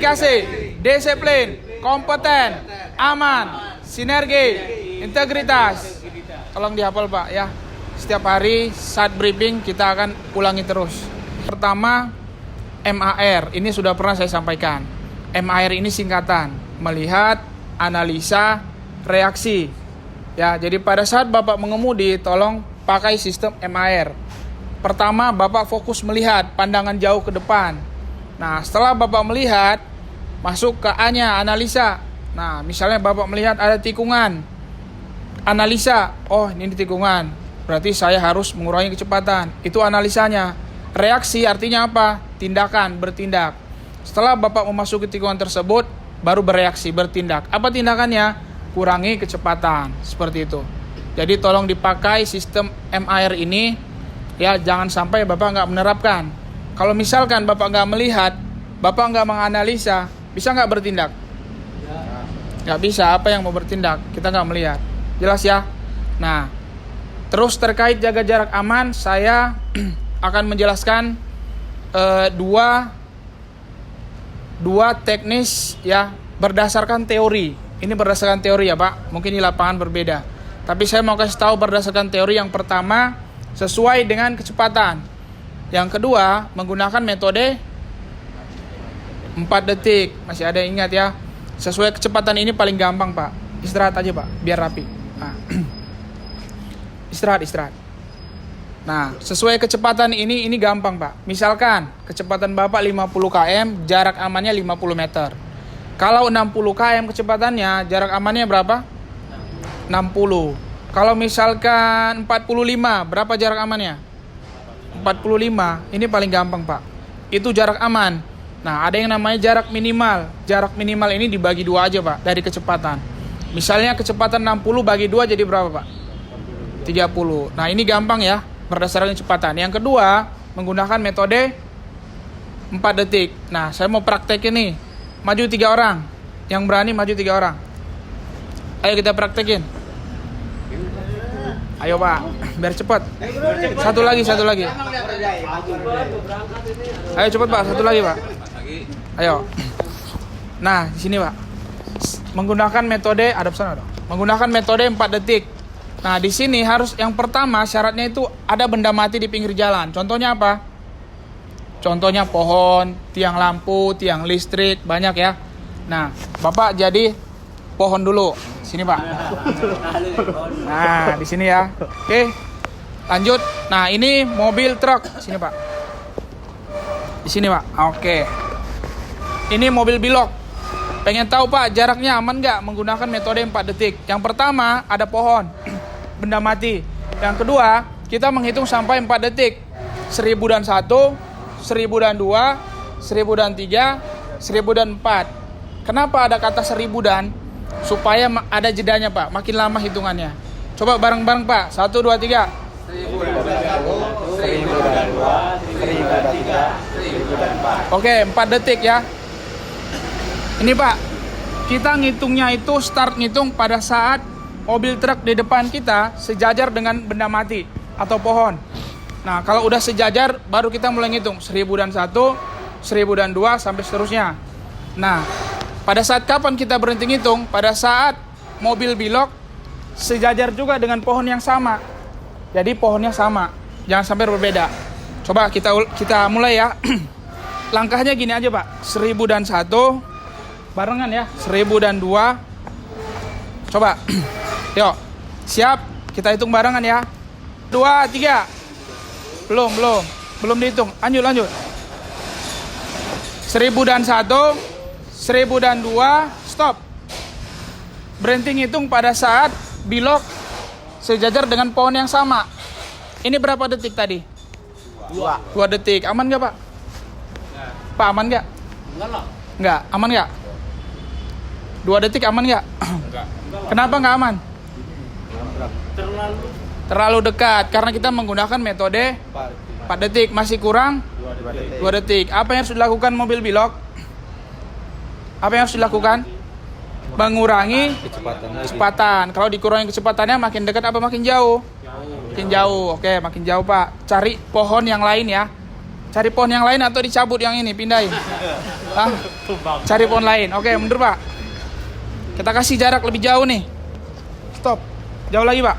Kasih, disiplin, kompeten, aman, sinergi, integritas. Tolong dihafal Pak ya. Setiap hari saat briefing kita akan ulangi terus. Pertama, MAR. Ini sudah pernah saya sampaikan. MAR ini singkatan, melihat, analisa, reaksi. Ya, jadi pada saat Bapak mengemudi, tolong pakai sistem MAR. Pertama, Bapak fokus melihat, pandangan jauh ke depan. Nah, setelah Bapak melihat, masuk ke A-nya, analisa. Nah, misalnya Bapak melihat ada tikungan. Analisa, oh ini tikungan. Berarti saya harus mengurangi kecepatan. Itu analisanya. Reaksi artinya apa? Tindakan, bertindak. Setelah Bapak memasuki tikungan tersebut, baru bereaksi, bertindak. Apa tindakannya? Kurangi kecepatan. Seperti itu. Jadi tolong dipakai sistem MAR ini. Ya, jangan sampai Bapak nggak menerapkan. Kalau misalkan Bapak nggak melihat, Bapak nggak menganalisa, bisa nggak bertindak? Nggak bisa. Apa yang mau bertindak? Kita nggak melihat. Jelas ya? Nah, terus terkait jaga jarak aman, saya akan menjelaskan dua teknis ya berdasarkan teori. Ini berdasarkan teori ya Pak. Mungkin di lapangan berbeda. Tapi saya mau kasih tahu berdasarkan teori. Yang pertama, sesuai dengan kecepatan. Yang kedua, menggunakan metode 4 detik. Masih ada yang ingat ya? Sesuai kecepatan ini paling gampang Pak. Istirahat aja Pak, biar rapi. Nah. Istirahat. Nah, sesuai kecepatan ini gampang Pak. Misalkan kecepatan Bapak 50 km, jarak amannya 50 meter. Kalau 60 km kecepatannya, jarak amannya berapa? 60. Kalau misalkan 45, berapa jarak amannya? 45. Ini paling gampang Pak. Itu jarak aman. Nah, ada yang namanya jarak minimal. Jarak minimal ini dibagi 2 aja Pak, dari kecepatan. Misalnya kecepatan 60 bagi 2 jadi berapa Pak? 30. Nah, ini gampang ya, berdasarkan kecepatan. Yang kedua, menggunakan metode 4 detik. Nah, saya mau praktekin nih. Maju 3 orang. Yang berani maju 3 orang. Ayo kita praktekin. Ayo Pak, biar cepat. Satu lagi. Ayo cepat Pak, satu lagi Pak. Ayo. Nah, di sini Pak. Menggunakan metode Menggunakan metode 4 detik. Nah, di sini harus yang pertama syaratnya itu ada benda mati di pinggir jalan. Contohnya apa? Contohnya pohon, tiang lampu, tiang listrik, banyak ya. Nah, Bapak jadi pohon dulu. Sini Pak. Nah, di sini ya. Oke. Lanjut. Nah, ini mobil truk. Sini Pak. Di sini Pak. Oke. Ini mobil bilok. Pengen tahu Pak jaraknya aman nggak menggunakan metode 4 detik. Yang pertama ada pohon, benda mati. Yang kedua kita menghitung sampai 4 detik. 1001, 1002, 1003, 1004. Kenapa ada kata 1000 dan? Supaya ada jedanya Pak, makin lama hitungannya. Coba bareng-bareng Pak. 1, 2, 3. 1002, 1003, 1004. Oke, 4 detik ya. Ini Pak, kita ngitungnya itu start ngitung pada saat mobil truk di depan kita sejajar dengan benda mati atau pohon. Nah, kalau udah sejajar baru kita mulai ngitung 1001, 1002 sampai seterusnya. Nah, pada saat kapan kita berhenti ngitung? Pada saat mobil bilok sejajar juga dengan pohon yang sama. Jadi pohonnya sama, jangan sampai berbeda. Coba kita mulai ya. Langkahnya gini aja Pak, 1001 barengan ya, 1002. Coba. Yuk. Siap? Kita hitung barengan ya. 2, 3. Belum dihitung. Lanjut. 1001, 1002, stop. Berhenti ngitung pada saat bilok sejajar dengan pohon yang sama. Ini berapa detik tadi? 2 detik. Aman nggak Pak? Pak aman nggak? Nggak. Aman nggak? 2 detik aman nggak? Kenapa nggak aman? Terlalu dekat. Karena kita menggunakan metode 4 detik. Masih kurang 2 detik. Apa yang harus dilakukan mobil bilok? Apa yang harus dilakukan? Mengurangi kecepatan. Kalau dikurangi kecepatannya makin dekat apa makin jauh? Makin jauh. Oke, makin jauh Pak. Cari pohon yang lain ya. Cari pohon yang lain atau dicabut yang ini, pindahin. Hah? Cari pohon lain. Oke, mundur Pak. Kita kasih jarak lebih jauh nih. Stop. Jauh lagi Pak.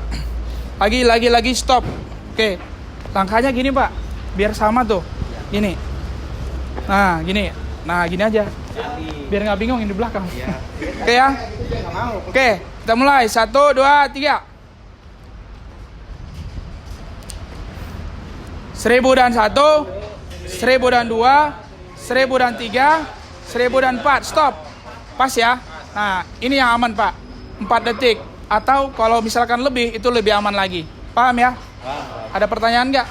Lagi, stop. Oke. Langkahnya gini Pak. Biar sama tuh. Gini. Nah, gini. Nah, gini aja. Biar nggak bingung yang di belakang. Oke ya. Oke, kita mulai. 1, 2, 3. 1001, 1002, 1003, 1004. Stop. Pas ya. Nah, ini yang aman Pak. 4 detik. Atau kalau misalkan lebih, itu lebih aman lagi. Paham ya? Ada pertanyaan nggak?